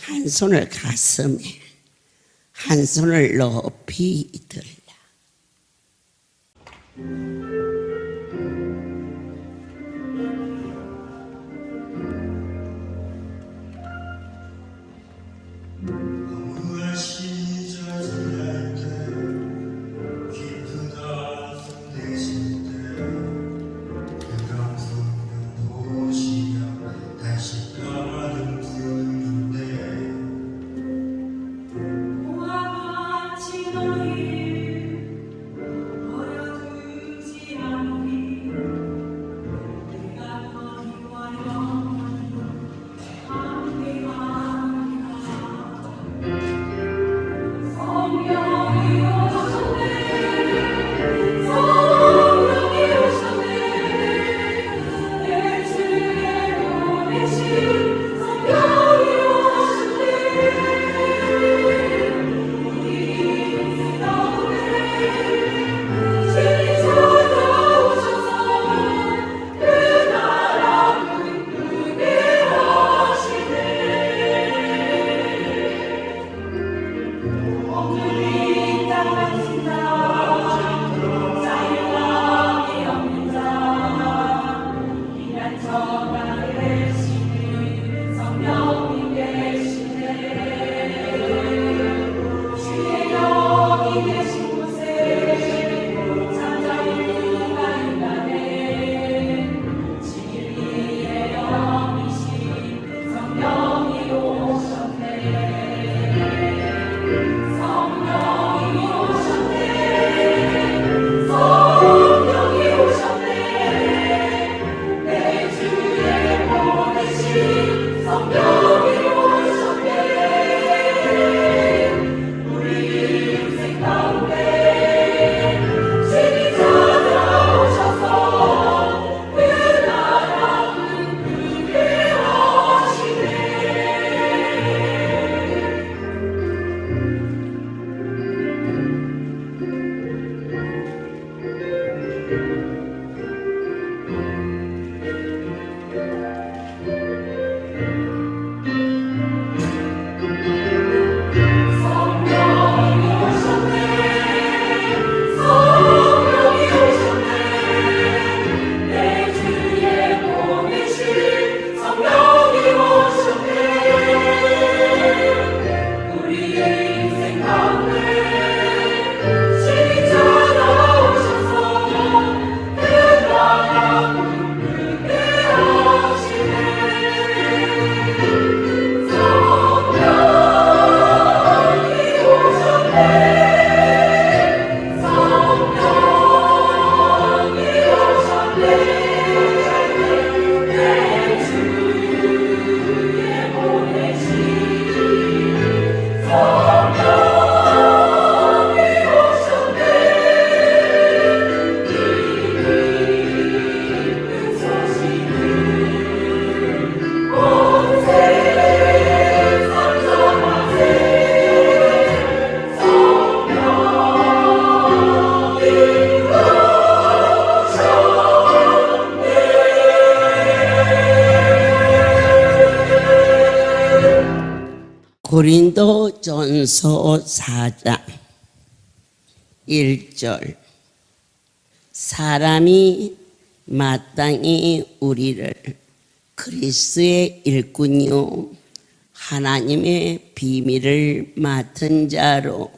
한 손을 가슴에, 한 손을 높이 들라. 고린도전서 4장 1절. 사람이 마땅히 우리를 그리스도의 일꾼이요 하나님의 비밀을 맡은 자로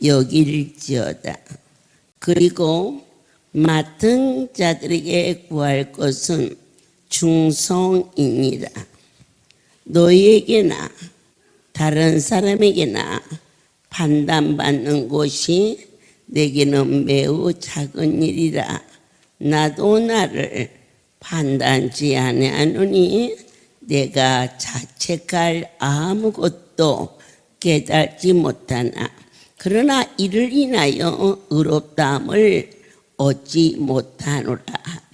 여길지어다. 그리고 맡은 자들에게 구할 것은 충성이니라. 너희에게나 다른 사람에게나 판단받는 것이 내게는 매우 작은 일이라. 나도 나를 판단치 아니하노니 내가 자책할 아무것도 깨닫지 못하나 그러나 이를 인하여 의롭다함을 얻지 못하노라.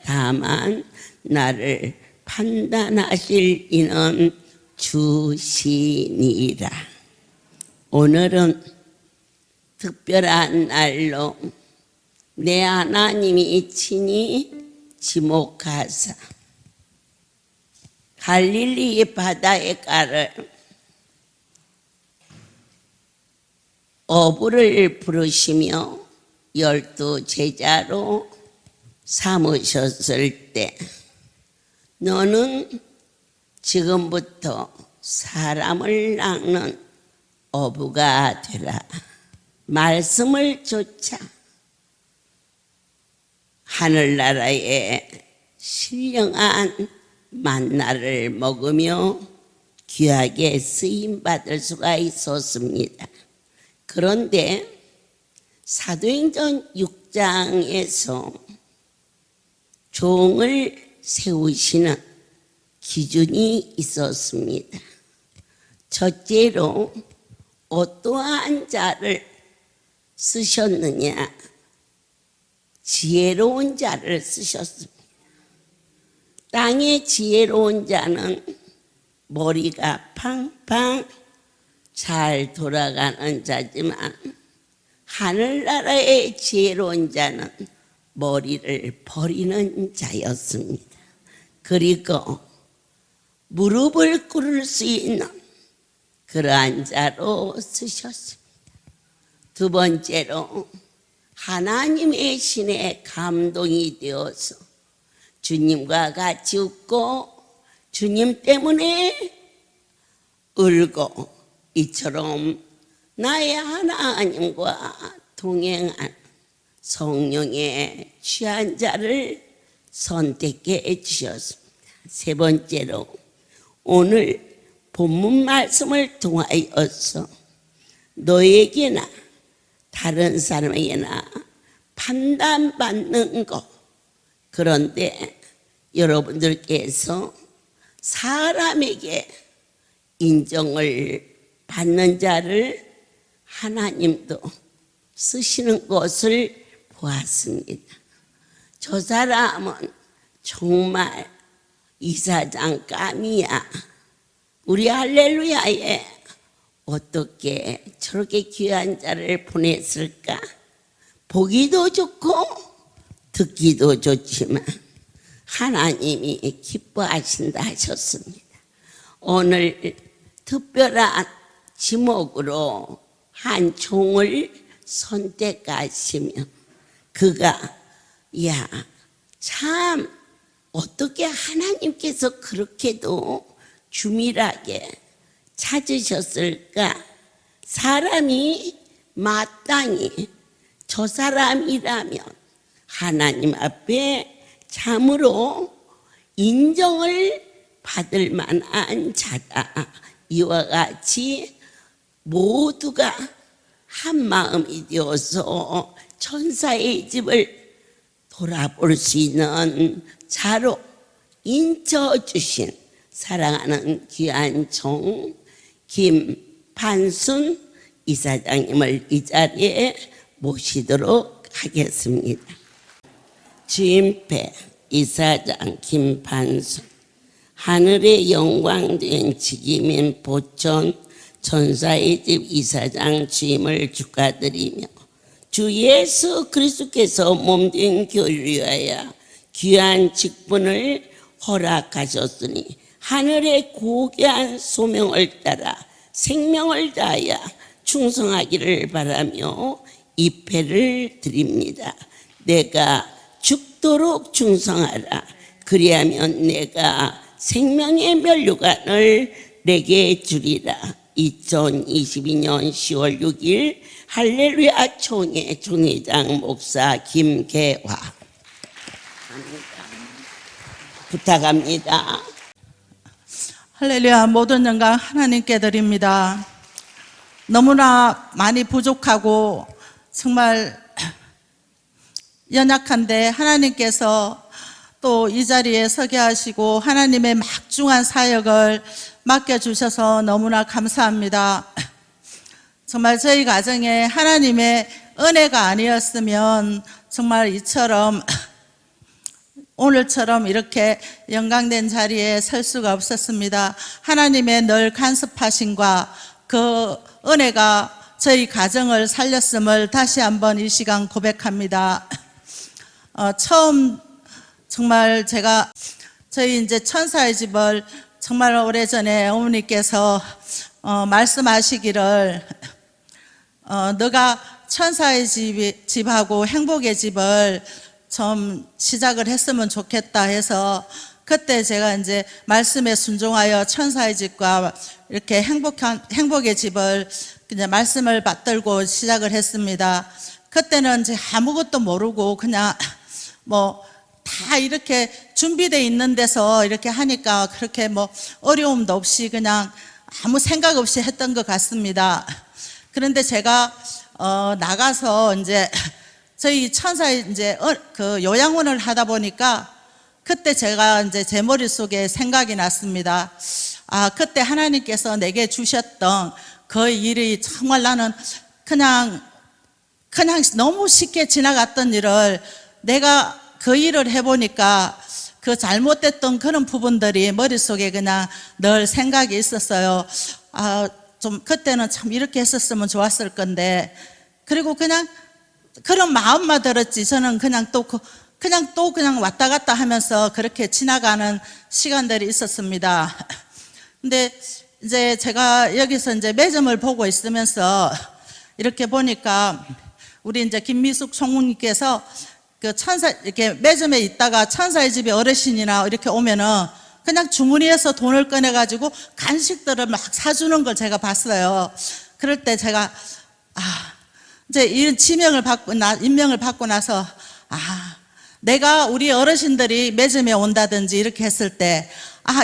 다만 나를 판단하실 이는 주시니라. 오늘은 특별한 날로 내 하나님이 친히 지목하사 갈릴리 바다의 가를 어부를 부르시며 12 제자로 삼으셨을 때 너는 지금부터 사람을 낚는 어부가 되라. 말씀을 쫓아 하늘나라의 신령한 만나를 먹으며 귀하게 쓰임받을 수가 있었습니다. 그런데 사도행전 6장에서 종을 세우시는 기준이 있었습니다. 첫째로 어떠한 자를 쓰셨느냐? 지혜로운 자를 쓰셨습니다. 땅의 지혜로운 자는 머리가 팡팡 잘 돌아가는 자지만 하늘나라의 지혜로운 자는 머리를 버리는 자였습니다. 그리고 무릎을 꿇을 수 있는 그러한 자로 쓰셨습니다. 두 번째로 하나님의 신에 감동이 되어서 주님과 같이 웃고 주님 때문에 울고 이처럼 나의 하나님과 동행한 성령의 취한 자를 선택해 주셨습니다. 세 번째로 오늘 본문 말씀을 통하여서 너에게나 다른 사람에게나 판단받는 것, 그런데 여러분들께서 사람에게 인정을 받는 자를 하나님도 쓰시는 것을 보았습니다. 저 사람은 정말 이사장 감이야. 우리 할렐루야에 어떻게 저렇게 귀한 자를 보냈을까? 보기도 좋고 듣기도 좋지만 하나님이 기뻐하신다 하셨습니다. 오늘 특별한 지목으로 한 종을 선택하시며 그가 참 어떻게 하나님께서 그렇게도 주밀하게 찾으셨을까? 사람이 마땅히 저 사람이라면 하나님 앞에 참으로 인정을 받을 만한 자다. 이와 같이 모두가 한 마음이 되어서 천사의 집을 돌아볼 수 있는 자로 인쳐주신 사랑하는 귀한 종 김판순 이사장님을 이 자리에 모시도록 하겠습니다. 주임패 이사장 김판순, 하늘의 영광된 지기민 보천 천사의 집 이사장 주임을 축하드리며 주 예수 그리스도께서 몸된 교회를 위하여 귀한 직분을 허락하셨으니 하늘의 고귀한 소명을 따라 생명을 다하여 충성하기를 바라며 입회를 드립니다. 내가 죽도록 충성하라. 그리하면 내가 생명의 면류관을 내게 주리라. 2022년 10월 6일 할렐루야 총회 총회장 목사 김계화 부탁합니다. 할렐루야. 모든 영광 하나님께 드립니다. 너무나 많이 부족하고 정말 연약한데 하나님께서 또 이 자리에 서게 하시고 하나님의 막중한 사역을 맡겨주셔서 너무나 감사합니다. 정말 저희 가정에 하나님의 은혜가 아니었으면 정말 이처럼 오늘처럼 이렇게 영광된 자리에 설 수가 없었습니다. 하나님의 늘 간섭하심과 그 은혜가 저희 가정을 살렸음을 다시 한번 이 시간 고백합니다. 처음 정말 제가 저희 이제 천사의 집을 정말 오래전에 어머니께서 말씀하시기를 너가 천사의 집하고 행복의 집을 좀 시작을 했으면 좋겠다 해서 그때 제가 이제 말씀에 순종하여 천사의 집과 이렇게 행복의 집을 그냥 말씀을 받들고 시작을 했습니다. 그때는 이제 아무것도 모르고 그냥 뭐 다 이렇게 준비되어 있는 데서 이렇게 하니까 그렇게 뭐 어려움도 없이 그냥 아무 생각 없이 했던 것 같습니다. 그런데 제가 나가서 이제 저희 천사의 이제 그 요양원을 하다 보니까 그때 제가 이제 제 머릿속에 생각이 났습니다. 아, 그때 하나님께서 내게 주셨던 그 일이 정말 나는 그냥 너무 쉽게 지나갔던 일을 내가 그 일을 해보니까 그 잘못됐던 그런 부분들이 머릿속에 그냥 늘 생각이 있었어요. 아, 좀 그때는 참 이렇게 했었으면 좋았을 건데, 그리고 그냥 그런 마음만 들었지 저는 그냥 왔다 갔다 하면서 그렇게 지나가는 시간들이 있었습니다. 근데 이제 제가 여기서 이제 매점을 보고 있으면서 이렇게 보니까 우리 이제 김미숙 총무님께서 그 이렇게 매점에 있다가 천사의 집에 어르신이나 이렇게 오면은 그냥 주머니에서 돈을 꺼내가지고 간식들을 막 사주는 걸 제가 봤어요. 그럴 때 제가, 이제 이런 임명을 받고 나서, 내가 우리 어르신들이 매점에 온다든지 이렇게 했을 때,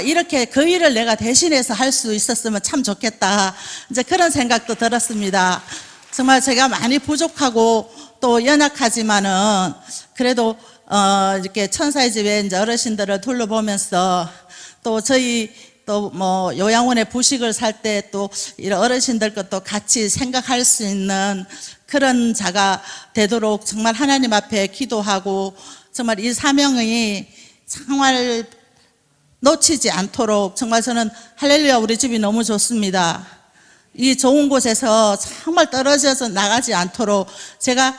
이렇게 그 일을 내가 대신해서 할 수 있었으면 참 좋겠다. 이제 그런 생각도 들었습니다. 정말 제가 많이 부족하고 또 연약하지만은 그래도 이렇게 천사의 집에 이제 어르신들을 둘러보면서 또 저희 또 뭐 요양원에 부식을 살 때 또 이런 어르신들 것도 같이 생각할 수 있는 그런 자가 되도록 정말 하나님 앞에 기도하고 정말 이 사명이 정말 놓치지 않도록 정말 저는 할렐루야 우리 집이 너무 좋습니다. 이 좋은 곳에서 정말 떨어져서 나가지 않도록 제가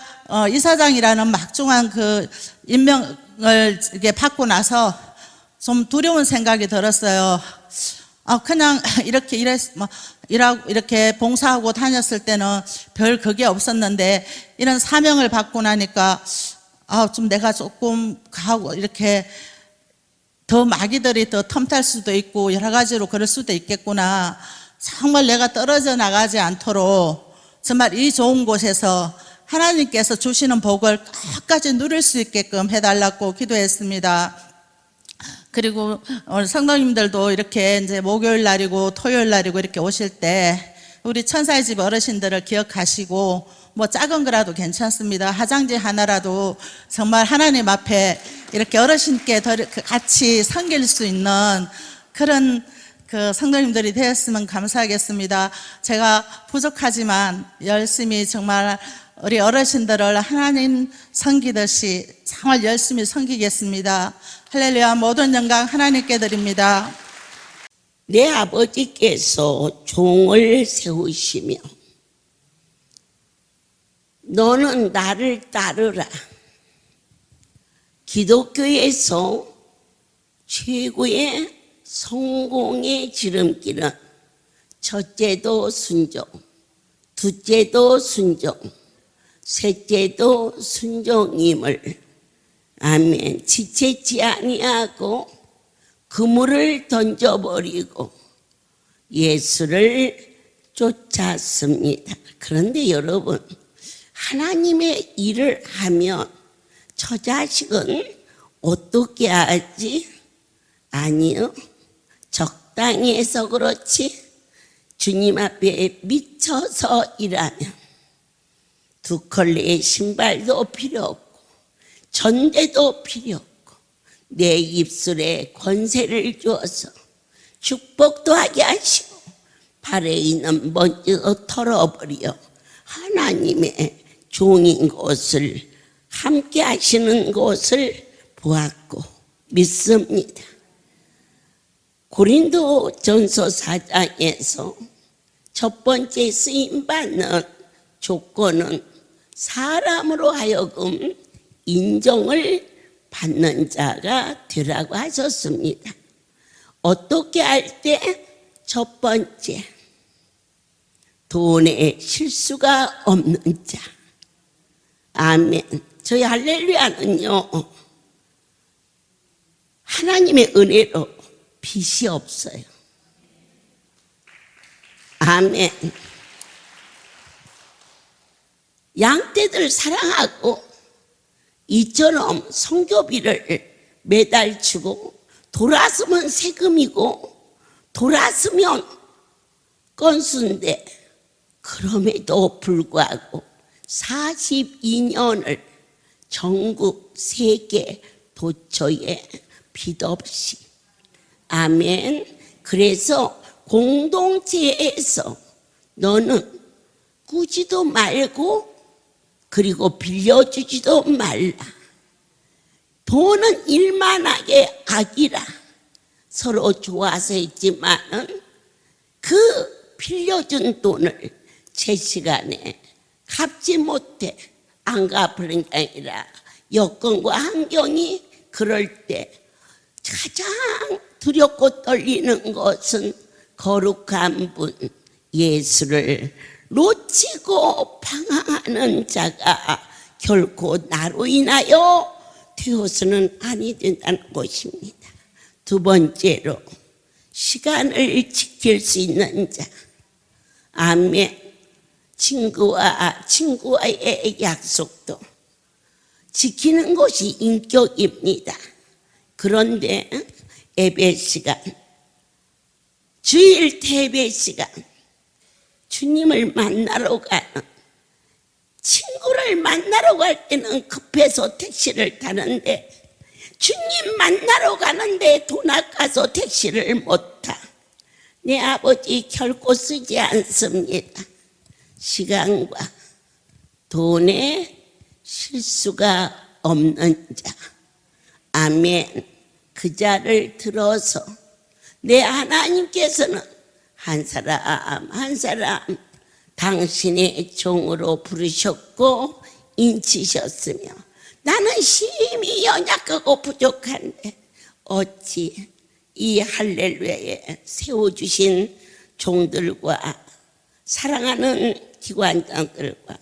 이사장이라는 막중한 그 임명을 이렇게 받고 나서 좀 두려운 생각이 들었어요. 그냥 일하고 이렇게 봉사하고 다녔을 때는 별 그게 없었는데 이런 사명을 받고 나니까 좀 내가 조금 가고 이렇게 더 마귀들이 더 틈탈 수도 있고 여러 가지로 그럴 수도 있겠구나. 정말 내가 떨어져 나가지 않도록 정말 이 좋은 곳에서 하나님께서 주시는 복을 끝까지 누릴 수 있게끔 해달라고 기도했습니다. 그리고 오늘 성도님들도 이렇게 이제 목요일 날이고 토요일 날이고 이렇게 오실 때 우리 천사의 집 어르신들을 기억하시고 뭐 작은 거라도 괜찮습니다. 화장지 하나라도 정말 하나님 앞에 이렇게 어르신께 같이 섬길 수 있는 그런 그 성도님들이 되었으면 감사하겠습니다. 제가 부족하지만 열심히 정말 우리 어르신들을 하나님 섬기듯이 정말 열심히 섬기겠습니다. 할렐루야. 모든 영광 하나님께 드립니다. 내 아버지께서 종을 세우시며 너는 나를 따르라. 기독교에서 최고의 성공의 지름길은 첫째도 순종, 둘째도 순종, 셋째도 순종임을 아멘. 지체치 아니하고 그물을 던져버리고 예수를 쫓았습니다. 그런데 여러분, 하나님의 일을 하면 저 자식은 어떻게 하지? 아니요. 적당히 해서 그렇지 주님 앞에 미쳐서 일하면 두 컬레의 신발도 필요 없고 전대도 필요 없고 내 입술에 권세를 주어서 축복도 하게 하시고 발에 있는 먼지도 털어버려 하나님의 종인 것을 함께 하시는 것을 보았고 믿습니다. 고린도 전서 4장에서 첫 번째 쓰임받는 조건은 사람으로 하여금 인정을 받는 자가 되라고 하셨습니다. 어떻게 할 때? 첫 번째, 돈에 실수가 없는 자. 아멘. 저희 할렐루야는요, 하나님의 은혜로 빚이 없어요. 아멘. 양떼들 사랑하고 이처럼 성교비를 매달 주고 돌아서면 세금이고 돌아서면 건수인데 그럼에도 불구하고 42년을 전국 세계 도처에 빚 없이 아멘. 그래서 공동체에서 너는 꾸지도 말고 그리고 빌려주지도 말라. 돈은 일만하게 악이라. 서로 좋아서 했지만은 그 빌려준 돈을 제 시간에 갚지 못해 안 갚는 게 아니라 여건과 환경이 그럴 때 가장 두렵고 떨리는 것은 거룩한 분 예수를 놓치고 방황하는 자가 결코 나로 인하여 되어서는 아니 된다는 것입니다. 두 번째로 시간을 지킬 수 있는 자. 아멘. 친구와의 약속도 지키는 것이 인격입니다. 그런데 예배 시간, 주일 예배 시간, 주님을 만나러 가는, 친구를 만나러 갈 때는 급해서 택시를 타는데 주님 만나러 가는데 돈 아까서 택시를 못 타. 내 아버지 결코 쓰지 않습니다. 시간과 돈에 실수가 없는 자. 아멘. 그 자를 들어서 내 하나님께서는 한 사람 한 사람 당신의 종으로 부르셨고 인치셨으며 나는 심히 연약하고 부족한데 어찌 이 할렐루야에 세워주신 종들과 사랑하는 기관장들과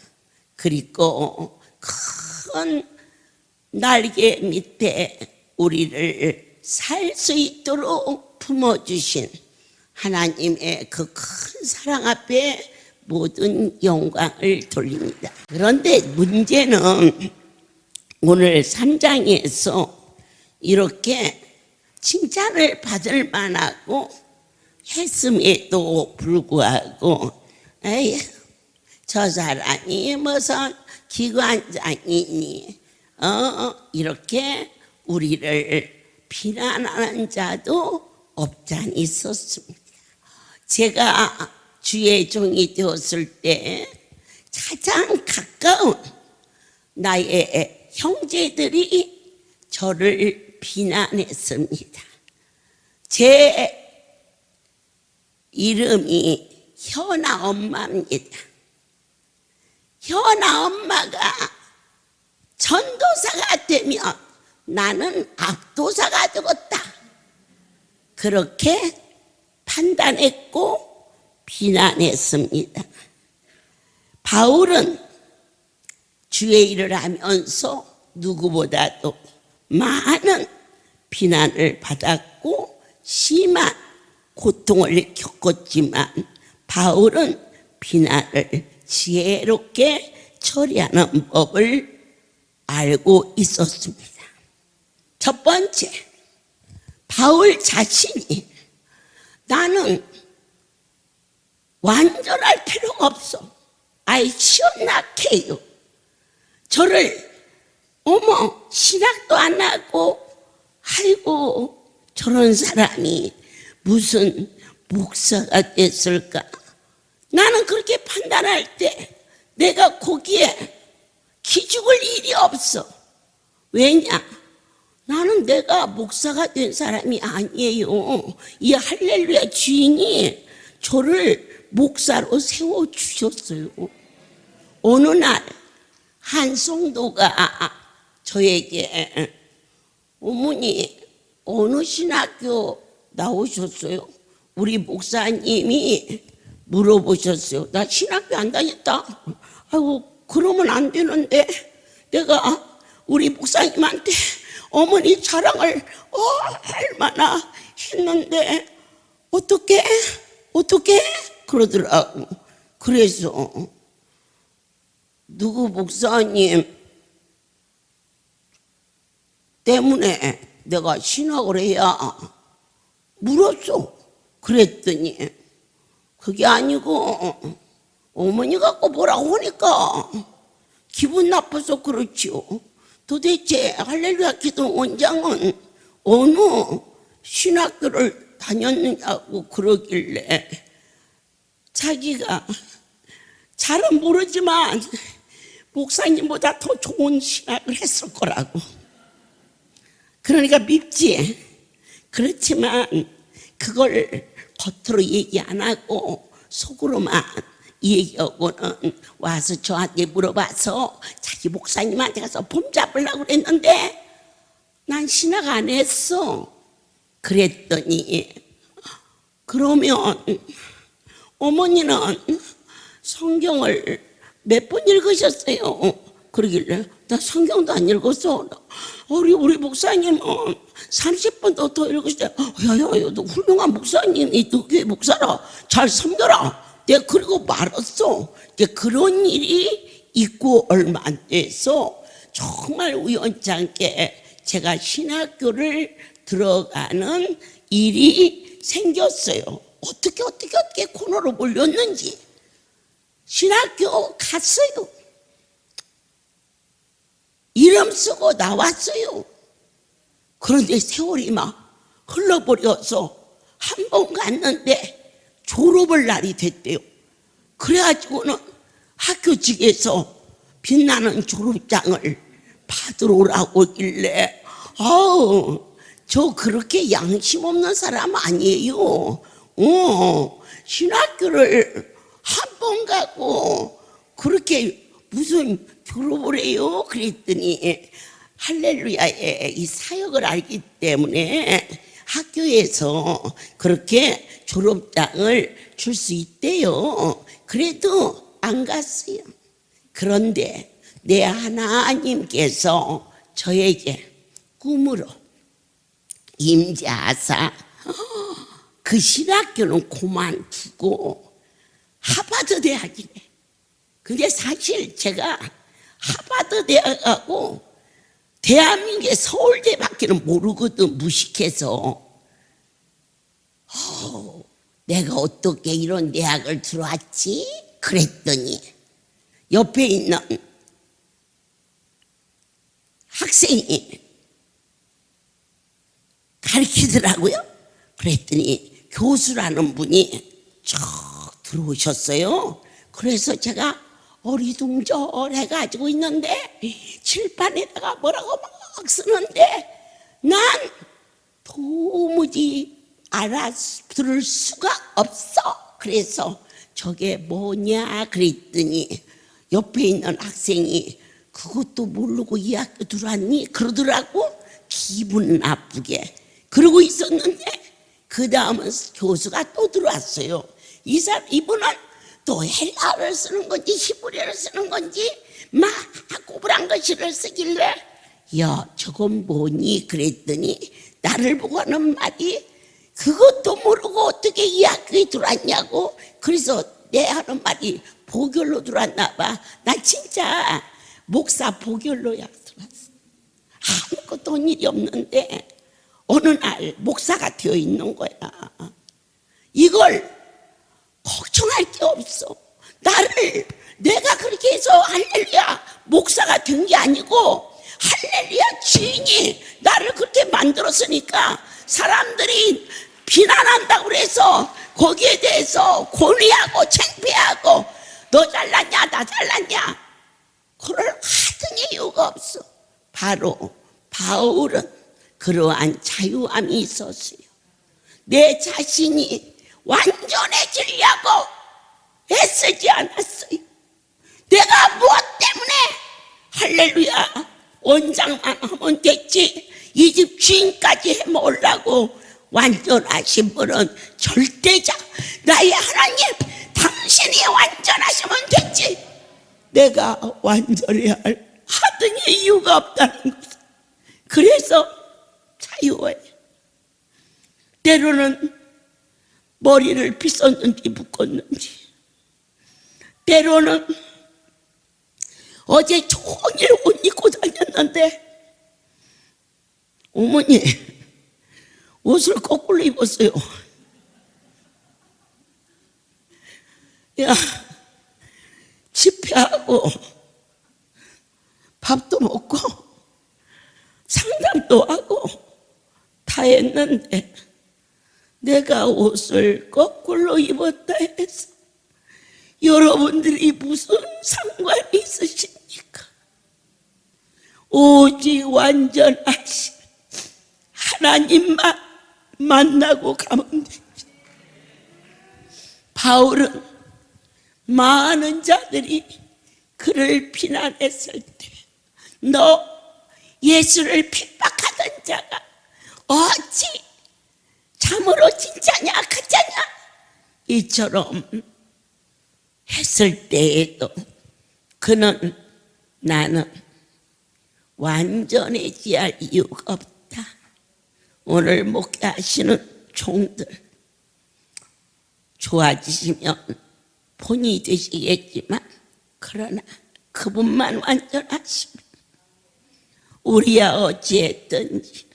그리고 큰 날개 밑에 우리를 살 수 있도록 품어주신 하나님의 그 큰 사랑 앞에 모든 영광을 돌립니다. 그런데 문제는 오늘 3장에서 이렇게 칭찬을 받을 만하고 했음에도 불구하고 에이, 저 사람이 무슨 기관장이니 이렇게 우리를 비난하는 자도 없잖아 있었습니다. 제가 주의 종이 되었을 때 가장 가까운 나의 형제들이 저를 비난했습니다. 제 이름이 현아 엄마입니다. 현아 엄마가 전도사가 되면 나는 압도사가 되었다. 그렇게 판단했고 비난했습니다. 바울은 주의 일을 하면서 누구보다도 많은 비난을 받았고 심한 고통을 겪었지만 바울은 비난을 지혜롭게 처리하는 법을 알고 있었습니다. 첫 번째, 바울 자신이 나는 완전할 필요가 없어. I should not care. 저를 신학도 안 하고 아이고 저런 사람이 무슨 목사가 됐을까. 나는 그렇게 판단할 때 내가 거기에 기죽을 일이 없어. 왜냐? 나는 내가 목사가 된 사람이 아니에요. 이 할렐루야 주인이 저를 목사로 세워주셨어요. 어느 날 한 성도가 저에게 어머니 어느 신학교 나오셨어요? 우리 목사님이 물어보셨어요. 나 신학교 안 다녔다. 아이고, 그러면 안 되는데 내가 우리 목사님한테 어머니 자랑을 얼마나 했는데 어떻게 그러더라고. 그래서 누구 목사님 때문에 내가 신학을 해야 물었어. 그랬더니 그게 아니고 어머니가 꼭 뭐라고 하니까 기분 나빠서 그렇지요. 도대체 할렐루야 기도 원장은 어느 신학교를 다녔느냐고 그러길래 자기가 잘은 모르지만 목사님보다 더 좋은 신학을 했을 거라고. 그러니까 밉지. 그렇지만 그걸 겉으로 얘기 안 하고 속으로만 얘기하고는 와서 저한테 물어봐서 자기 목사님한테 가서 폼 잡으려고 그랬는데 난 신학 안 했어. 그랬더니 그러면 어머니는 성경을 몇 번 읽으셨어요? 그러길래 나 성경도 안 읽었어. 우리 목사님은 30번도 더 읽으셨어요. 야야야, 너 훌륭한 목사님이 너 교회 목사라. 잘 섬겨라. 내가 그리고 말았어. 그런 일이 있고 얼마 안 돼서 정말 우연찮게 제가 신학교를 들어가는 일이 생겼어요. 어떻게 코너로 몰렸는지 신학교 갔어요. 이름 쓰고 나왔어요. 그런데 세월이 막 흘러버려서 한 번 갔는데 졸업을 날이 됐대요. 그래가지고는 학교 측에서 빛나는 졸업장을 받으러 오라고 하길래 저 그렇게 양심 없는 사람 아니에요. 신학교를 한 번 가고 그렇게 무슨 졸업을 해요? 그랬더니 할렐루야의 이 사역을 알기 때문에 학교에서 그렇게 졸업장을 줄 수 있대요. 그래도 안 갔어요. 그런데 내 하나님께서 저에게 꿈으로 임재하사 그 신학교는 그만두고 하버드 대학이네. 근데 사실 제가 하버드 대학하고 대한민국의 서울대밖에는 모르거든. 무식해서 내가 어떻게 이런 대학을 들어왔지? 그랬더니 옆에 있는 학생이 가르치더라고요. 그랬더니 교수라는 분이 쭉 들어오셨어요. 그래서 제가 어리둥절해가지고 있는데 칠판에다가 뭐라고 막 쓰는데 난 도무지 알아들을 수가 없어. 그래서 저게 뭐냐 그랬더니 옆에 있는 학생이 그것도 모르고 이 학교 들어왔니? 그러더라고. 기분 나쁘게 그러고 있었는데 그 다음은 교수가 또 들어왔어요. 이분은 또 헬라어를 쓰는 건지 히브리어를 쓰는 건지 막 꼬부랑 글씨를 쓰길래 야 저건 뭐니? 그랬더니 나를 보고 하는 말이 그것도 모르고 어떻게 이 학교에 들어왔냐고. 그래서 내 하는 말이 보결로 들어왔나 봐. 나 진짜 목사 보결로야 들어왔어. 아무것도 온 일이 없는데 어느 날 목사가 되어 있는 거야. 이걸 걱정할 게 없어. 내가 그렇게 해서 할렐루야 목사가 된 게 아니고 할렐루야 주인이 나를 그렇게 만들었으니까 사람들이 비난한다고 그래서 거기에 대해서 권위하고 창피하고 너 잘났냐 나 잘났냐 그럴 하등 이유가 없어. 바로 바울은 그러한 자유함이 있었어요. 내 자신이 완전해지려고 애쓰지 않았어요. 내가 무엇 때문에 할렐루야 원장만 하면 됐지 이 집 주인까지 해먹으려고 완전하신 분은 절대자 나의 하나님 당신이 완전하시면 됐지. 내가 완전해야 할 하등의 이유가 없다는 것. 그래서 자유해. 때로는 머리를 빗었는지 묶었는지, 때로는 어제 종일 옷 입고 다녔는데 어머니 옷을 거꾸로 입었어요. 야, 집회하고 밥도 먹고 상담도 하고 다 했는데 내가 옷을 거꾸로 입었다 해서 여러분들이 무슨 상관이 있으십니까? 오직 완전하신 하나님만 만나고 가면 되지. 바울은 많은 자들이 그를 비난했을 때 너 예수를 핍박하던 자가 어찌 참으로 진짜냐 가짜냐 이처럼 했을 때에도 그는 나는 완전해져야 할 이유가 없다. 오늘 목회하시는 종들 좋아지시면 본이 되시겠지만 그러나 그분만 완전하시면 우리야 어찌했든지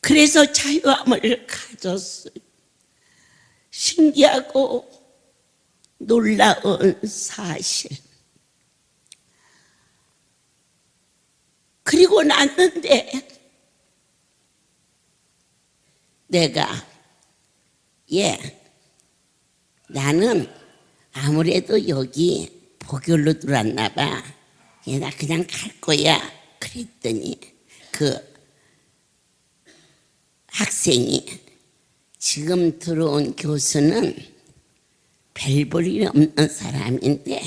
그래서 자유함을 가졌어요. 신기하고 놀라운 사실. 그리고 났는데 내가 나는 아무래도 여기 복열로 들어왔나 봐. 나 그냥 갈 거야. 그랬더니 그 학생이 지금 들어온 교수는 별 볼 일 없는 사람인데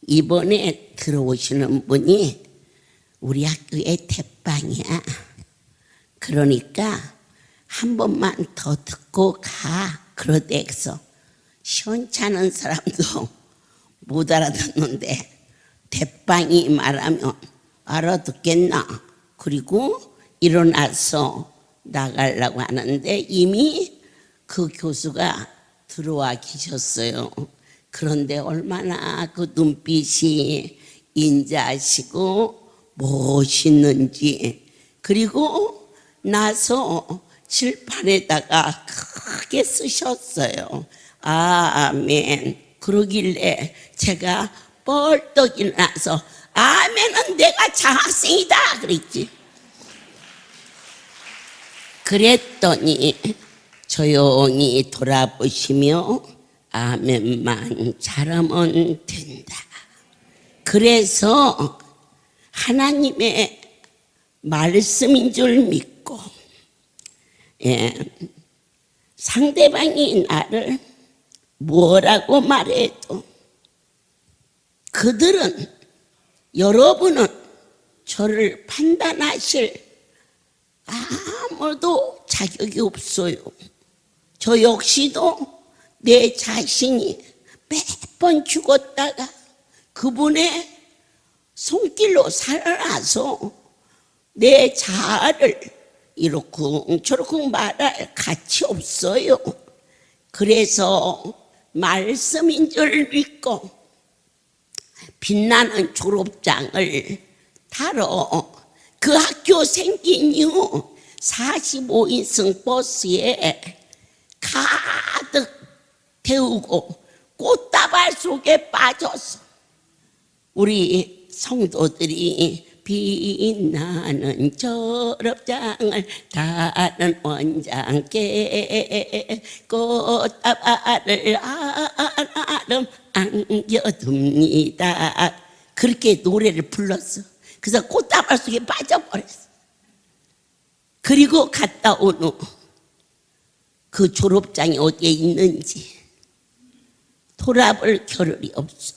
이번에 들어오시는 분이 우리 학교의 대빵이야. 그러니까 한 번만 더 듣고 가. 그러대서 시원찮은 사람도 못 알아듣는데 대빵이 말하면 알아듣겠나. 그리고 일어나서 나가려고 하는데 이미 그 교수가 들어와 계셨어요. 그런데 얼마나 그 눈빛이 인자하시고 멋있는지. 그리고 나서 칠판에다가 크게 쓰셨어요. 아멘. 그러길래 제가 뻘떡 일어나서 아멘은 내가 장학생이다 그랬지. 그랬더니 조용히 돌아보시며 아멘만 잘하면 된다. 그래서 하나님의 말씀인 줄 믿고 상대방이 나를 뭐라고 말해도 그들은 여러분은 저를 판단하실 아무도 자격이 없어요. 저 역시도 내 자신이 몇 번 죽었다가 그분의 손길로 살아나서 내 자아를 이렇게 저렇게 말할 가치 없어요. 그래서 말씀인 줄 믿고 빛나는 졸업장을 타러 그 학교 생긴 이후 45인승 버스에 가득 태우고 꽃다발 속에 빠졌어. 우리 성도들이 빛나는 졸업장을 타는 원장께 꽃다발을 아름 안겨둡니다. 그렇게 노래를 불렀어. 그래서 꽃다발 속에 빠져버렸어. 그리고 갔다 온 후 그 졸업장이 어디에 있는지 돌아볼 겨를이 없어.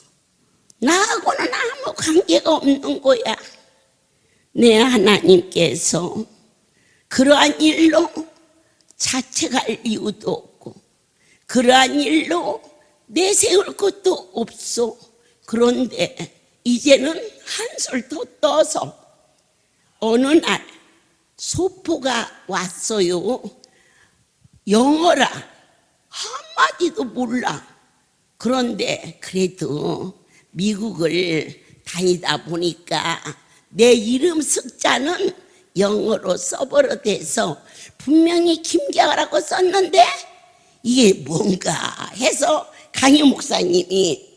나하고는 아무 관계가 없는 거야. 내 하나님께서 그러한 일로 자책할 이유도 없고 그러한 일로 내세울 것도 없어. 그런데 이제는 한술 더 떠서 어느 날 소포가 왔어요. 영어라 한마디도 몰라. 그런데 그래도 미국을 다니다 보니까 내 이름 숫자는 영어로 써버려돼서 분명히 김경아라고 썼는데 이게 뭔가 해서 강희 목사님이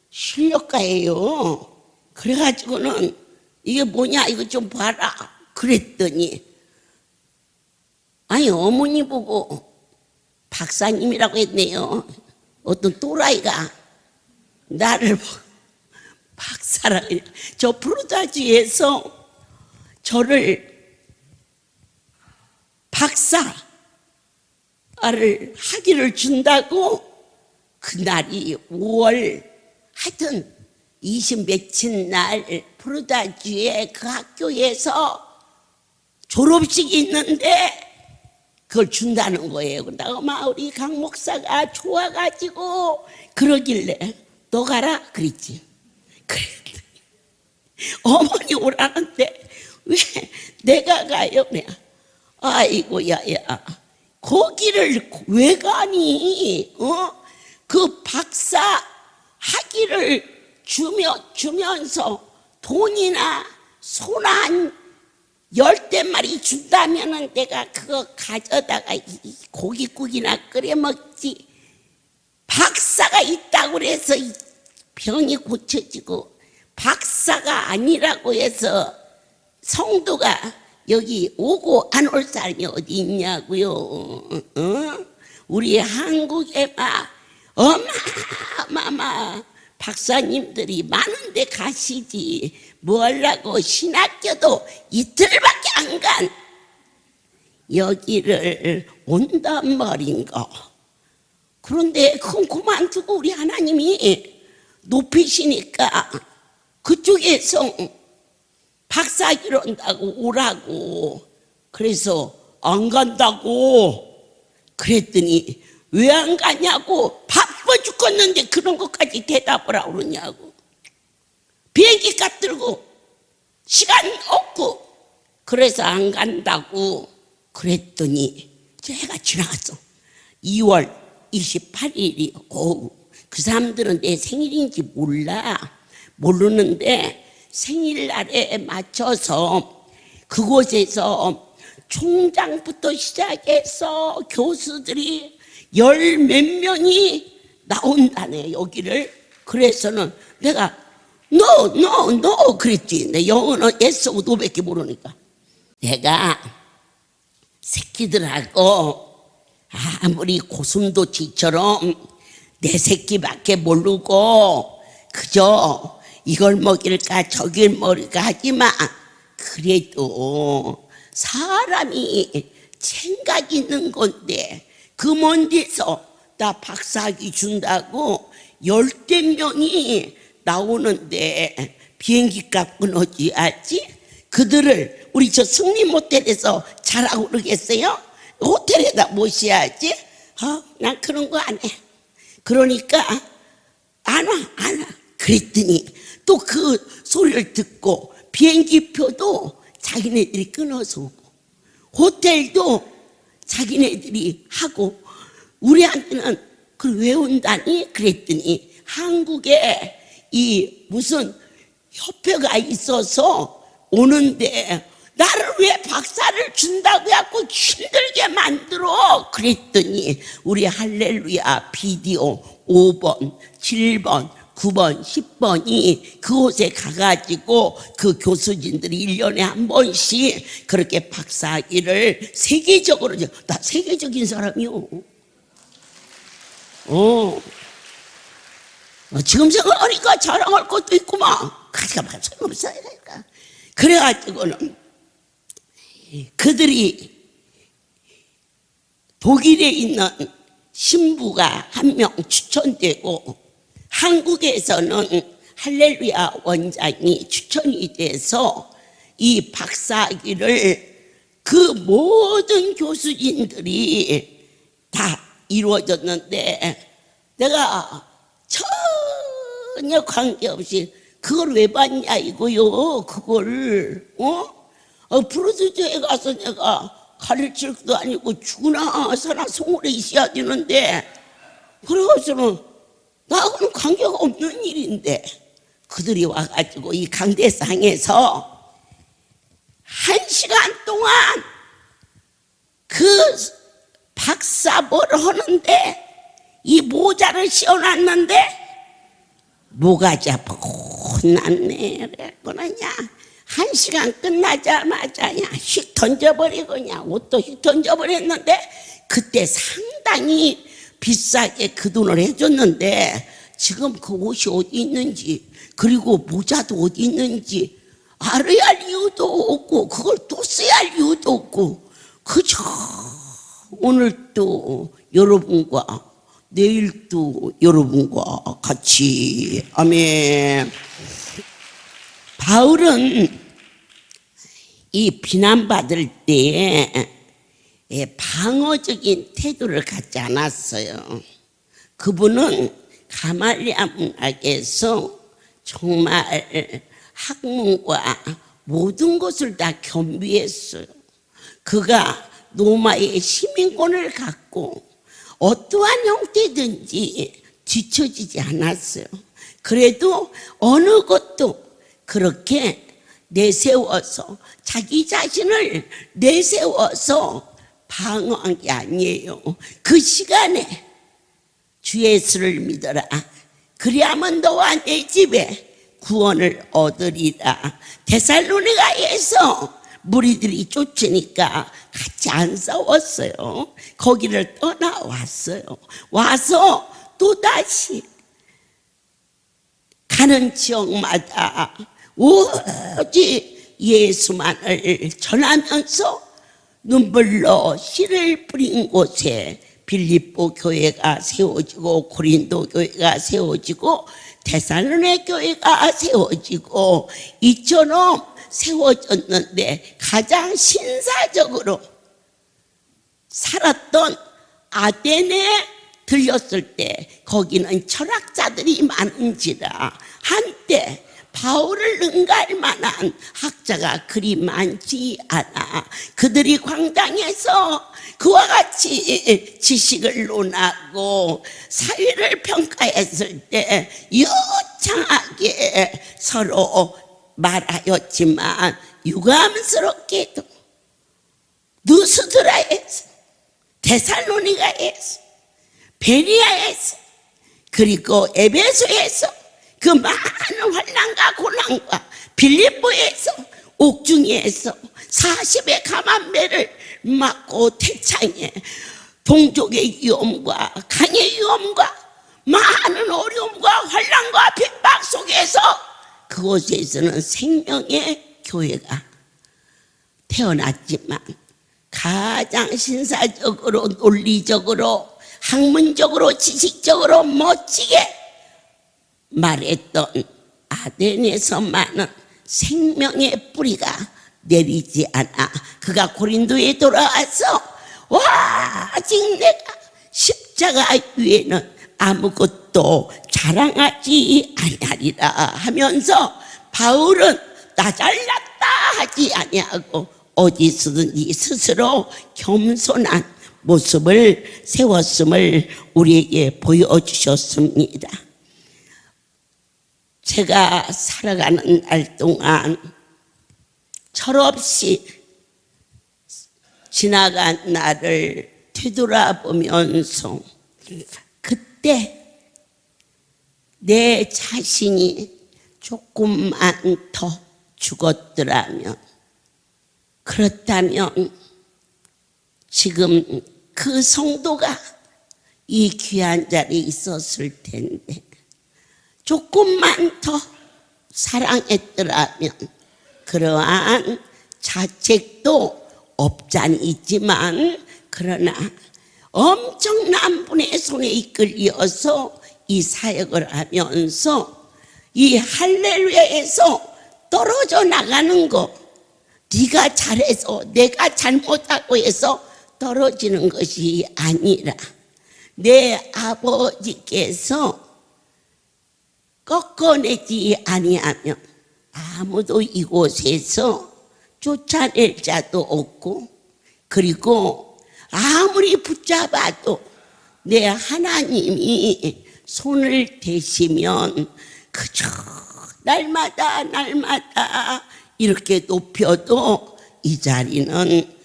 실력가예요. 그래가지고는 이게 뭐냐 이거 좀 봐라 그랬더니 아니 어머니 보고 박사님이라고 했네요. 어떤 또라이가 나를 보고 박사라고 해요. 저 프로다지에서 저를 박사를 학위를 준다고 그날이 5월 하여튼 20 며칠 날 프로다지에 그 학교에서 졸업식이 있는데 그걸 준다는 거예요. 그러다가 막 우리 강 목사가 좋아가지고 그러길래 너 가라 그랬지. 그랬더니 어머니 오라는데 왜 내가 가요? 내가 아이고 야야 거기를 왜 가니? 그 박사 학위를 주면서 돈이나 손 한 10대마리 준다면은 내가 그거 가져다가 고깃국이나 끓여 먹지. 박사가 있다고 그래서 병이 고쳐지고 박사가 아니라고 해서 성도가 여기 오고 안 올 사람이 어디 있냐고요. 우리 한국에 막 어마어마 박사님들이 많은데 가시지 뭐 하려고 신학교도 이틀밖에 안 간 여기를 온단 말인가. 그런데 그건 그만두고 우리 하나님이 높이시니까 그쪽에서 박사 이런다고 오라고 그래서 안 간다고 그랬더니 왜 안 가냐고 바빠 죽겠는데 그런 것까지 대답을 하고 그러냐고. 비행기 값 들고 시간 없고 그래서 안 간다고 그랬더니 제가 지나갔어. 2월 28일이 오후. 그 사람들은 내 생일인지 모르는데 생일날에 맞춰서 그곳에서 총장부터 시작해서 교수들이 10몇 명이 나온다네 여기를. 그래서는 내가 no 그랬지. 내 영어는 예스고 노밖에 모르니까 내가 새끼들하고 아무리 고슴도치처럼 내 새끼밖에 모르고 그저 이걸 먹일까 저길 먹일까 하지만 그래도 사람이 생각 있는 건데 그 먼 데서 나 박사학위 준다고 10대명이 나오는데 비행기값 끊어줘야지. 그들을 우리 저 승림 호텔에서 자라고 그러겠어요? 호텔에다 모셔야지. 난 그런 거 안 해. 그러니까 안 와. 그랬더니 또 그 소리를 듣고 비행기표도 자기네들이 끊어서 오고 호텔도 자기네들이 하고 우리한테는 그걸 왜 온다니? 그랬더니 한국에 이 무슨 협회가 있어서 오는데 나를 왜 박사를 준다고 해갖고 힘들게 만들어. 그랬더니 우리 할렐루야 비디오 5번, 7번, 9번, 10번이 그곳에 가가지고 그 교수진들이 1년에 한 번씩 그렇게 박사학위를 세계적으로. 나 세계적인 사람이요. 지금 생각하니까 자랑할 것도 있구만. 가지가 말 소용없어요. 그래가지고는 그들이 독일에 있는 신부가 한 명 추천되고 한국에서는 할렐루야 원장이 추천이 돼서 이 박사학위를 그 모든 교수진들이 다 이루어졌는데 내가 전혀 관계없이 그걸 왜 봤냐 이거요. 그걸 브로드저에 가서 내가 가르칠 것도 아니고 죽으나 사나 송울에 있어야 되는데 그래가지고는 나하고는 관계가 없는 일인데 그들이 와가지고 이 강대상에서 1시간 동안 그 박사 뭘 하는데 이 모자를 씌워놨는데 모가지 아파 혼났네. 그랬거든요. 1시간 끝나자마자 그냥 휙 던져버리고 그냥 옷도 휙 던져버렸는데 그때 상당히 비싸게 그 돈을 해줬는데 지금 그 옷이 어디 있는지 그리고 모자도 어디 있는지 알아야 할 이유도 없고 그걸 또 써야 할 이유도 없고 그저 오늘 또 여러분과 내일 또 여러분과 같이 아멘. 바울은 이 비난받을 때에 방어적인 태도를 갖지 않았어요. 그분은 가말리아 문학에서 정말 학문과 모든 것을 다 겸비했어요. 그가 로마의 시민권을 갖고 어떠한 형태든지 뒤처지지 않았어요. 그래도 어느 것도 그렇게 내세워서 자기 자신을 내세워서 방어한 게 아니에요. 그 시간에 주 예수를 믿어라. 그리하면 너와 내 집에 구원을 얻으리라. 데살로니가에서 무리들이 쫓으니까 같이 안 싸웠어요. 거기를 떠나왔어요. 와서 또다시 가는 지역마다 오직 예수만을 전하면서 눈물로 씨를 뿌린 곳에 빌립보 교회가 세워지고 고린도 교회가 세워지고 데살로니가 교회가 세워지고 이처럼 세워졌는데 가장 신사적으로 살았던 아테네에 들렸을 때 거기는 철학자들이 많은지라 한때 바울을 능가할 만한 학자가 그리 많지 않아. 그들이 광장에서 그와 같이 지식을 논하고 사회를 평가했을 때 여창하게 서로 말하였지만 유감스럽게도 누스드라에서 데살로니가에서 베리아에서 그리고 에베소에서 그 많은 환난과 고난과 빌립보에서 옥중에서 40의 감암배를 맞고 태창에 동족의 위험과 강의 위험과 많은 어려움과 환난과 핍박 속에서 그곳에서는 생명의 교회가 태어났지만 가장 신사적으로 논리적으로 학문적으로 지식적으로 멋지게 말했던 아덴에서만은 생명의 뿌리가 내리지 않아. 그가 고린도에 돌아와서 아직 내가 십자가 위에는 아무것도 자랑하지 아니하리라 하면서 바울은 나 잘났다 하지 아니하고 어디서든지 스스로 겸손한 모습을 세웠음을 우리에게 보여주셨습니다. 제가 살아가는 날 동안 철없이 지나간 날을 되돌아보면서 그때 내 자신이 조금만 더 죽었더라면, 그렇다면 지금 그 성도가 이 귀한 자리에 있었을 텐데, 조금만 더 사랑했더라면 그러한 자책도 없잖니 있지만, 그러나 엄청난 분의 손에 이끌려서 이 사역을 하면서 이 할렐루야에서 떨어져 나가는 거, 네가 잘해서 내가 잘못하고 해서 떨어지는 것이 아니라 내 아버지께서 꺾어내지 아니하면 아무도 이곳에서 쫓아낼 자도 없고, 그리고 아무리 붙잡아도 내 하나님이 손을 대시면 그저 날마다 이렇게 높여도 이 자리는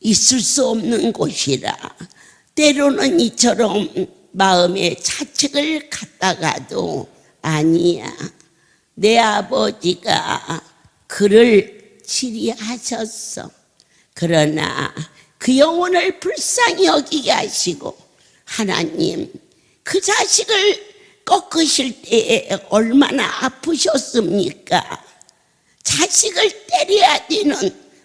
있을 수 없는 곳이라. 때로는 이처럼 마음에 차측을 갖다가도 아니야, 내 아버지가 그를 치리하셨어. 그러나 그 영혼을 불쌍히 여기게 하시고, 하나님 그 자식을 꺾으실 때에 얼마나 아프셨습니까? 자식을 때려야 되는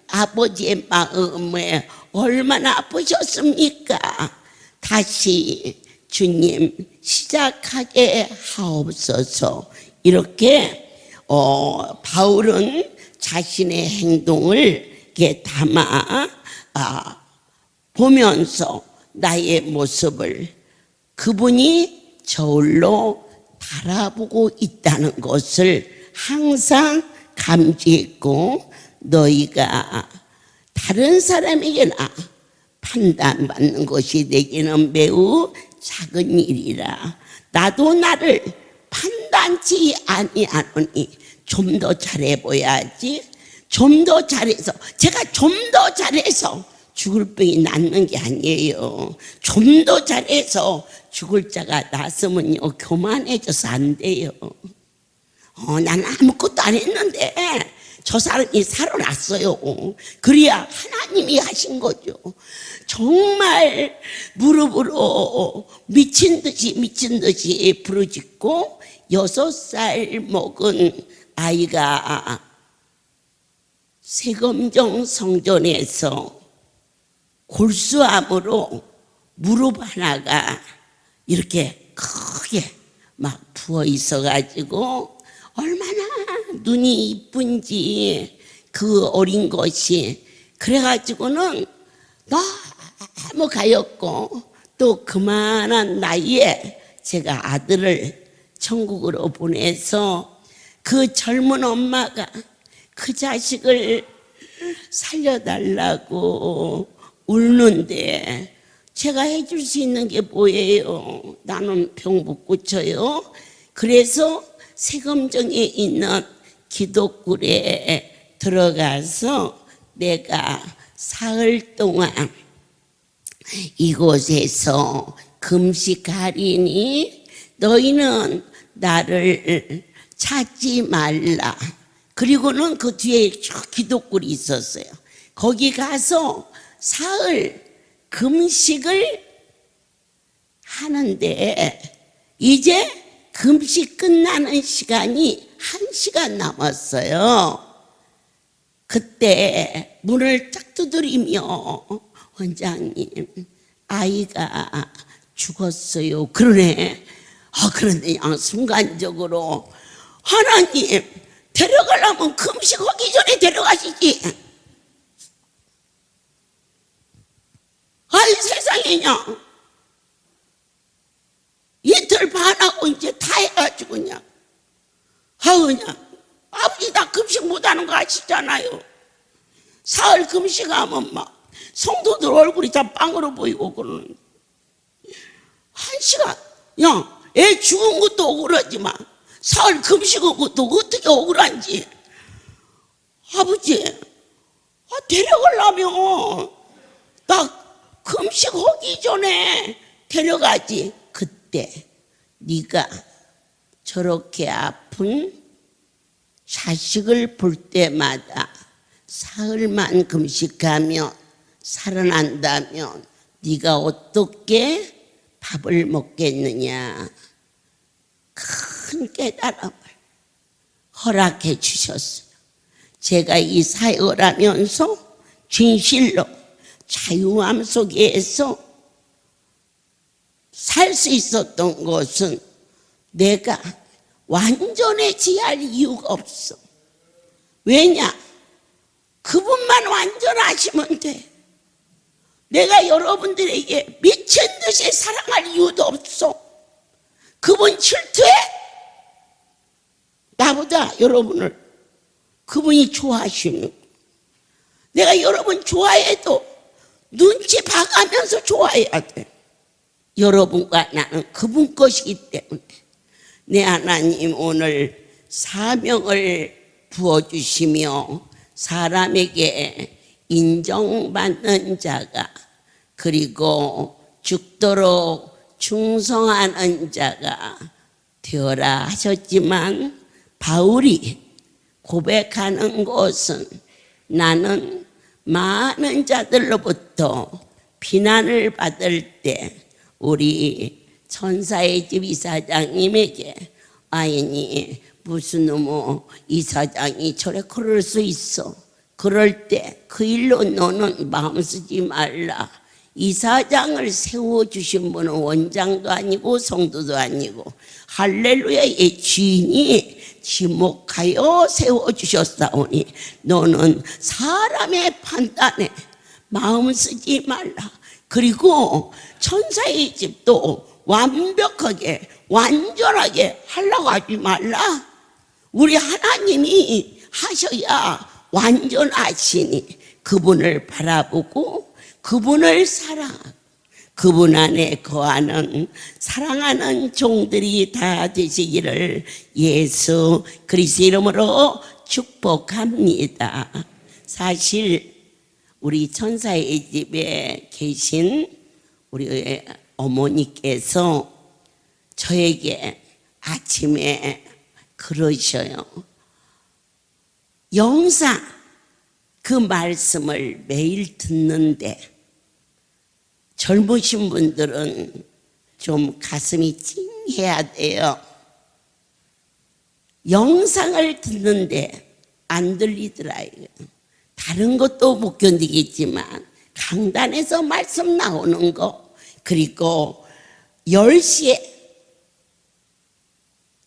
아버지의 마음에 얼마나 아프셨습니까? 다시 주님 시작하게 하옵소서. 이렇게 바울은 자신의 행동을 이렇게 담아 보면서 나의 모습을 그분이 저울로 바라보고 있다는 것을 항상 감지했고, 너희가 다른 사람에게나 판단받는 것이 내게는 매우 작은 일이라. 나도 나를 판단치 아니하노니 좀 더 잘해봐야지. 좀 더 잘해서, 제가 좀 더 잘해서 죽을 병이 낫는 게 아니에요. 좀 더 잘해서 죽을 자가 났으면요, 교만해져서 안 돼요. 나는 아무것도 안 했는데 저 사람이 살아났어요. 그래야 하나님이 하신 거죠. 정말 무릎으로 미친 듯이 부르짖고 6살 먹은 아이가 세검정 성전에서 골수암으로 무릎 하나가 이렇게 크게 막 부어 있어가지고 얼마나 눈이 이쁜지 그 어린 것이. 그래가지고는 너무 가엾고, 또 그만한 나이에 제가 아들을 천국으로 보내서 그 젊은 엄마가 그 자식을 살려달라고 울는데 제가 해줄 수 있는 게 뭐예요? 나는 병 못 고쳐요. 그래서 세검정에 있는 기독굴에 들어가서 내가 사흘 동안 이곳에서 금식하리니 너희는 나를 찾지 말라. 그리고는 그 뒤에 기독굴이 있었어요. 거기 가서 사흘 금식을 하는데 이제 금식 끝나는 시간이 1시간 남았어요. 그때 문을 딱 두드리며 원장님, 아이가 죽었어요. 그러네. 그런데 그냥 순간적으로 하나님, 데려가려면 금식하기 전에 데려가시지. 아이 세상에냐, 이틀 반하고 이제 다 해가지고 그냥 아버지 나 금식 못하는 거 아시잖아요. 사흘 금식하면 막 성도들 얼굴이 다 빵으로 보이고 그러는. 1시간, 애 죽은 것도 억울하지만 사흘 금식한 것도 어떻게 억울한지. 아버지, 데려가려면 나 금식하기 전에 데려가지. 그때 네가 저렇게 아픈 자식을 볼 때마다 사흘만 금식하면 살아난다면 네가 어떻게 밥을 먹겠느냐. 큰 깨달음을 허락해 주셨어요. 제가 이 사역을 하면서 진실로 자유함 속에서 살 수 있었던 것은 내가 완전해져야 할 이유가 없어. 왜냐? 그분만 완전하시면 돼. 내가 여러분들에게 미친 듯이 사랑할 이유도 없어. 그분 질투해? 보다 여러분을. 그분이 좋아하시는 거예요. 내가 여러분 좋아해도 눈치 봐가면서 좋아해야 돼. 여러분과 나는 그분 것이기 때문에. 내 하나님, 오늘 사명을 부어주시며 사람에게 인정받는 자가, 그리고 죽도록 충성하는 자가 되어라 하셨지만, 바울이 고백하는 것은 나는 많은 자들로부터 비난을 받을 때 우리 천사의 집 이사장님에게, 아이니 무슨 이사장이 저래 그럴 수 있어. 그럴 때 그 일로 너는 마음 쓰지 말라. 이사장을 세워주신 분은 원장도 아니고 성도도 아니고 할렐루야의 주인이 지목하여 세워주셨사오니 너는 사람의 판단에 마음 쓰지 말라. 그리고 천사의 집도 완벽하게 완전하게 하려고 하지 말라. 우리 하나님이 하셔야 완전하시니 그분을 바라보고 그분을 사랑하고 그분 안에 거하는 사랑하는 종들이 다 되시기를 예수 그리스도 이름으로 축복합니다. 사실 우리 천사의 집에 계신 우리 어머니께서 저에게 아침에 그러셔요. 영상 그 말씀을 매일 듣는데 젊으신 분들은 좀 가슴이 찡해야 돼요. 영상을 듣는데 안 들리더라요. 다른 것도 못 견디겠지만 강단에서 말씀 나오는 거, 그리고 10시에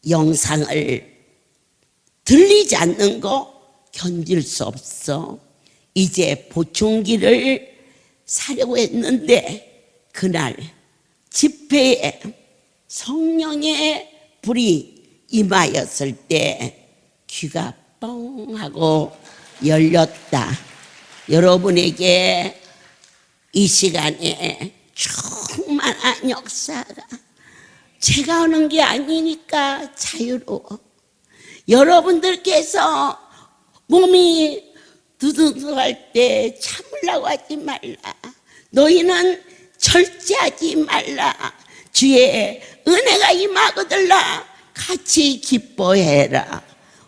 영상을 들리지 않는 거 견딜 수 없어. 이제 보충기를 사려고 했는데 그날 집회에 성령의 불이 임하였을 때 귀가 뻥 하고 열렸다. 여러분에게 이 시간에 충만한 역사가, 제가 하는 게 아니니까 자유로워. 여러분들께서 몸이 두두두할 때 참으려고 하지 말라. 너희는 절제하지 말라. 주의 은혜가 임하거들라. 같이 기뻐해라.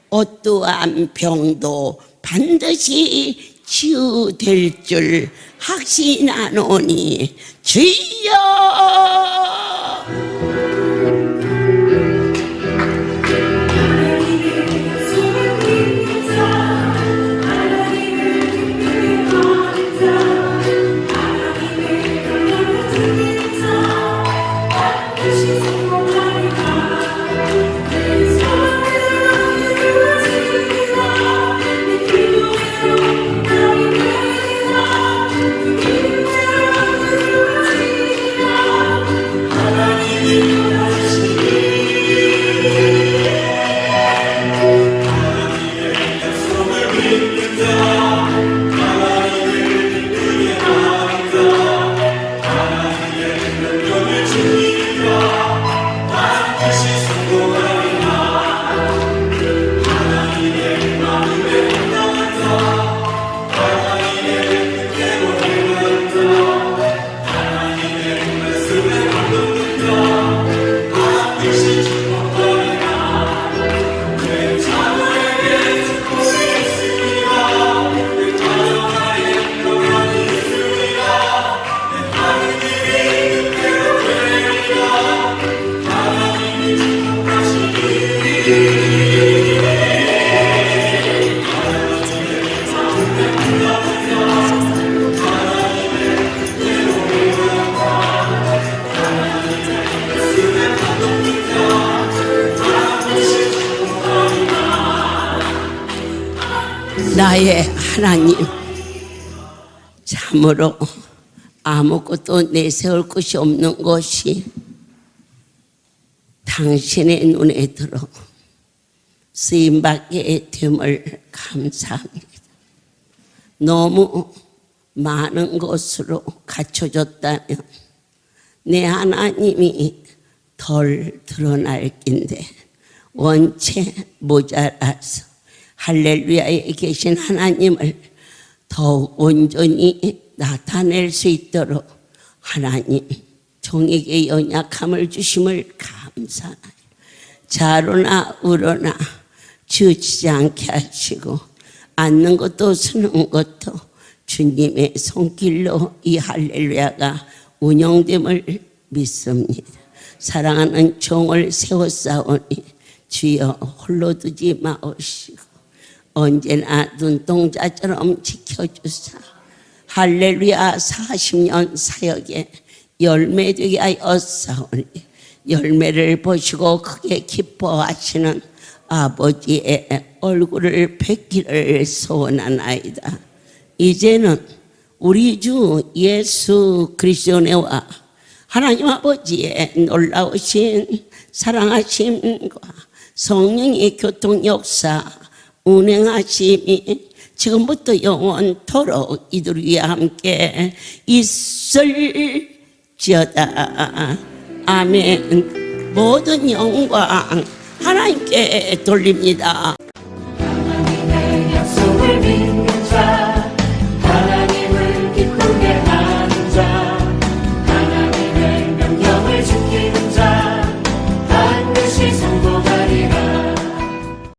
어떠한 병도 반드시 치유될 줄 확신하노니 주여. 나의 하나님, 참으로 아무것도 내세울 것이 없는 것이 당신의 눈에 들어 쓰임받게 됨을 감사합니다. 너무 많은 것으로 갖춰졌다면 내 하나님이 덜 드러날 낀데 원체 모자라서 할렐루야에 계신 하나님을 더욱 온전히 나타낼 수 있도록 하나님 종에게 연약함을 주심을 감사하여 자로나 우로나 지치지 않게 하시고 앉는 것도 서는 것도 주님의 손길로 이 할렐루야가 운영됨을 믿습니다. 사랑하는 종을 세웠사오니 주여 홀로 두지 마옵시고 언제나 눈동자처럼 지켜주사 할렐루야 40년 사역에 열매되게 하였사오니 열매를 보시고 크게 기뻐하시는 아버지의 얼굴을 뵙기를 소원하나이다. 이제는 우리 주 예수 그리스도와 하나님 아버지의 놀라우신 사랑하심과 성령의 교통 역사 운행하심이 지금부터 영원토록 이들이 함께 있을지어다. 아멘. 모든 영광 하나님께 돌립니다.